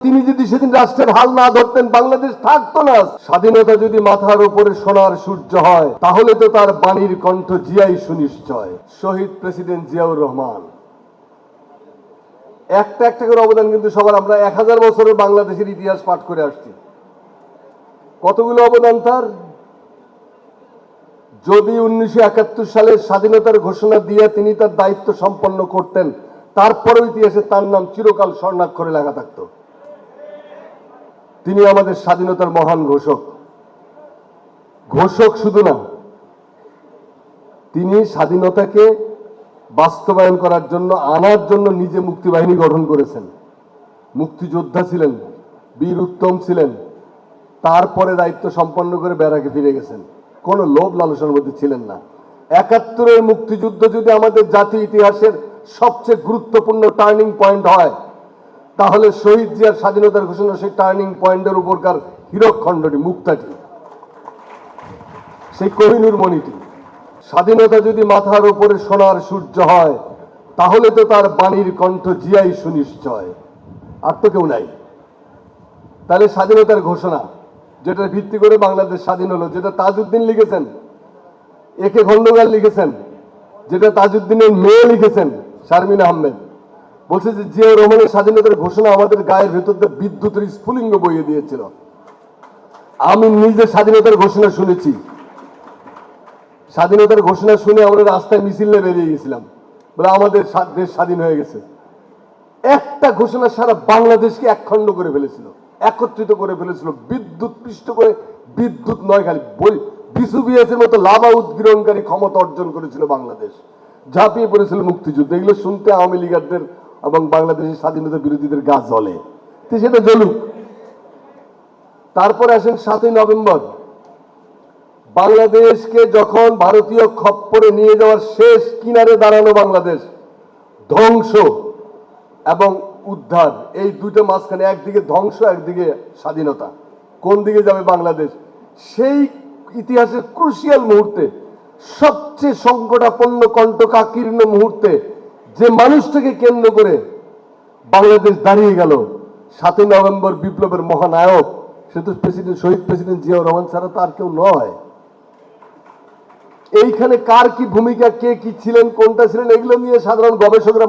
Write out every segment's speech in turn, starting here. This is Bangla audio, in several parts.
তিনি যদি সেদিন রাষ্ট্রের হাল না ধরতেন বাংলাদেশ থাকতো না। স্বাধীনতা যদি মাথার উপরে সোনার সূর্য হয় তাহলে তো তার বাণীর কণ্ঠ জিয়াই সুনিশ্চয়। শহীদ প্রেসিডেন্ট জিয়াউর রহমান একটা একটা করে অবদান কিন্তু সবার। আমরা 1000 বছরের বাংলাদেশের ইতিহাস পাঠ করে আসছি। কতগুলো অবদান তার। যদি 1971 সালের স্বাধীনতার ঘোষণা দিয়ে তিনি তার দায়িত্ব সম্পন্ন করতেন, তারপরেও ইতিহাসে তার নাম চিরকাল স্বর্ণাক্ষরে লেখা থাকতো। তিনি আমাদের স্বাধীনতার মহান ঘোষক। ঘোষক শুধু না, তিনি স্বাধীনতাকে বাস্তবায়ন করার জন্য আনার জন্য নিজে মুক্তিবাহিনী গঠন করেছেন। মুক্তিযোদ্ধা ছিলেন, বীর উত্তম ছিলেন, তারপরে দায়িত্ব সম্পন্ন করে ব্যারাকে ফিরে গেছেন। কোনো লোভ লালসার মধ্যে ছিলেন না। 71-এর মুক্তিযুদ্ধ যদি আমাদের জাতীয় ইতিহাসের সবচেয়ে গুরুত্বপূর্ণ টার্নিং পয়েন্ট হয়, তাহলে শহীদ জিয়ার স্বাধীনতার ঘোষণা সেই টার্নিং পয়েন্টের উপরকার হীরকখণ্ডটি, মুক্তাটি, সেই কোহিনূর মণিটি। স্বাধীনতা যদি মাথার উপরে সোনার সূর্য হয় তাহলে তো তার বাণীর কণ্ঠ জিয়াই সুনিশ্চয়। আর তো কেউ নাই। তাহলে স্বাধীনতার ঘোষণা, যেটা ভিত্তি করে বাংলাদেশ স্বাধীন হলো, যেটা তাজউদ্দিন লিখেছেন, একে খন্দকার লিখেছেন, যেটা তাজউদ্দিনের মেয়ে লিখেছেন শারমিন আহমেদ, বলছে যে জিয়াউর রহমানের স্বাধীনতার ঘোষণা আমাদের গায়ের ভেতর দিয়ে বিদ্যুতের স্ফুলিঙ্গ বইয়ে দিয়েছিল। আমি নিজে স্বাধীনতার ঘোষণা শুনেছি। স্বাধীনতার ঘোষণা শুনে আমরা রাস্তায় মিছিল নিয়ে বেরিয়ে গেছিলাম, বলে আমাদের দেশ স্বাধীন হয়ে গেছে। একটা ঘোষণা সারা বাংলাদেশকে একখণ্ড করে ফেলেছিল, একত্রিত করে ফেলেছিল, বিদ্যুৎ পৃষ্ঠ করে। বিদ্যুৎ নয়, খালি বিসুবিএসের মতো লাভা উদ্গীরণকারী ক্ষমতা অর্জন করেছিল বাংলাদেশ। ঝাঁপিয়ে পড়েছিল মুক্তিযুদ্ধ। এগুলো শুনতে আওয়ামী লীগারদের এবং বাংলাদেশের স্বাধীনতা বিরোধীদের গা জ্বলে। তো সেটা জ্বলুক। তারপরে আসেন 7ই নভেম্বর। বাংলাদেশকে যখন ভারতীয় খপ্পরে নিয়ে যাওয়ার শেষ কিনারে দাঁড়ানো বাংলাদেশ, ধ্বংস এবং উদ্ধার, এই দুটো মাঝখানে, একদিকে ধ্বংস, একদিকে স্বাধীনতা, কোন দিকে যাবে বাংলাদেশ? সেই ইতিহাসের ক্রুশিয়াল মুহূর্তে, সবচেয়ে সংকটাপন্ন কণ্টকাকীর্ণ মুহূর্তে, যে মানুষটাকে কেন্দ্র করে বাংলাদেশ দাঁড়িয়ে গেল, 7ই নভেম্বর বিপ্লবের মহানায়ক, সে তো শহীদ প্রেসিডেন্ট জিয়াউর রহমান ছাড়া তো আর কেউ নয়। এইখানে কার কি ভূমিকা, কে কি ছিলেন, কোনটা ছিলেন, এগুলো নিয়ে সাধারণ গবেষকরা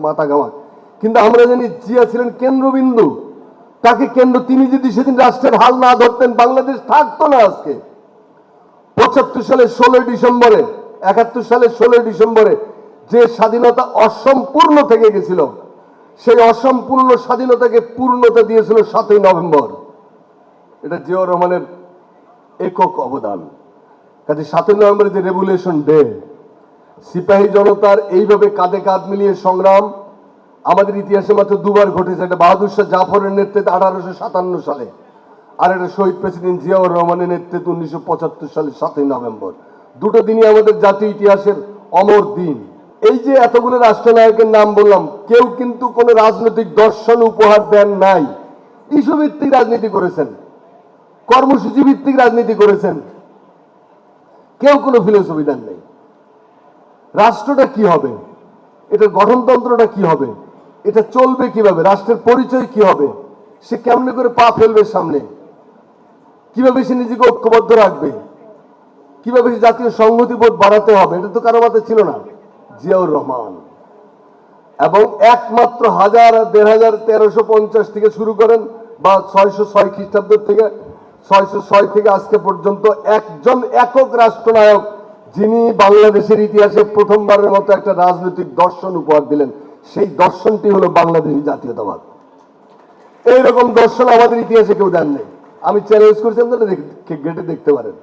মাথা ঘামান। কিন্তু আমরা জানি জিয়া ছিলেন কেন্দ্রবিন্দু। তাকে কেন্দ্র, তিনি যদি সেদিন রাষ্ট্রের হাল না ধরতেন বাংলাদেশ থাকতো না আজকে। 75 সালের 16 ডিসেম্বরে, 71 সালের 16 ডিসেম্বরে যে স্বাধীনতা অসম্পূর্ণ থেকে গেছিল, সেই অসম্পূর্ণ স্বাধীনতাকে পূর্ণতা দিয়েছিল 7ই নভেম্বর। এটা জিয়াউর রহমানের একক অবদান। কাজে 7ই নভেম্বরের যে রেভুলেশন ডে, সিপাহী জনতার এইভাবে কাঁধে কাঁধ মিলিয়ে সংগ্রাম আমাদের ইতিহাসে মাত্র দুবার ঘটেছে। একটা বাহাদুর শাহ জাফরের নেতৃত্বে 1857 সালে, আর একটা শহীদ প্রেসিডেন্ট জিয়াউর রহমানের নেতৃত্বে 1975 সালের 7ই নভেম্বর। দুটো দিনই আমাদের জাতীয় ইতিহাসের অমর দিন। এই যে এতগুলো রাষ্ট্রনায়কের নাম বললাম, কেউ কিন্তু কোনো রাজনৈতিক দর্শন উপহার দেন নাই। ইস্যু ভিত্তিক রাজনীতি করেছেন, কর্মসূচি ভিত্তিক রাজনীতি করেছেন। কেউ কোনো ফিলোসফি দেন নেই। রাষ্ট্রটা কি হবে, এটার গঠনতন্ত্রটা কি হবে, এটা চলবে কিভাবে, রাষ্ট্রের পরিচয় কি হবে, সে কেমনে করে পা ফেলবে সামনে, কিভাবে সে নিজেকে ঐক্যবদ্ধ রাখবে, কিভাবে সে জাতীয় সংহতিবোধ বাড়াতে হবে, এটা তো কারো মাথায় ছিল না। জিয়াউর রহমান এবং একমাত্র 1350 থেকে শুরু করেন, বা 606 খ্রিস্টাব্দ থেকে, 606 থেকে আজকে পর্যন্ত একজন একক রাষ্ট্রনায়ক যিনি বাংলাদেশের ইতিহাসে প্রথমবারের মতো একটা রাজনৈতিক দর্শন উপহার দিলেন। সেই দর্শনটি হলো বাংলাদেশী জাতীয়তাবাদ। এইরকম দর্শন আমাদের ইতিহাসে কেউ দেন নেই। আমি চ্যালেঞ্জ করছি, আপনারা গেটে দেখতে পারেন।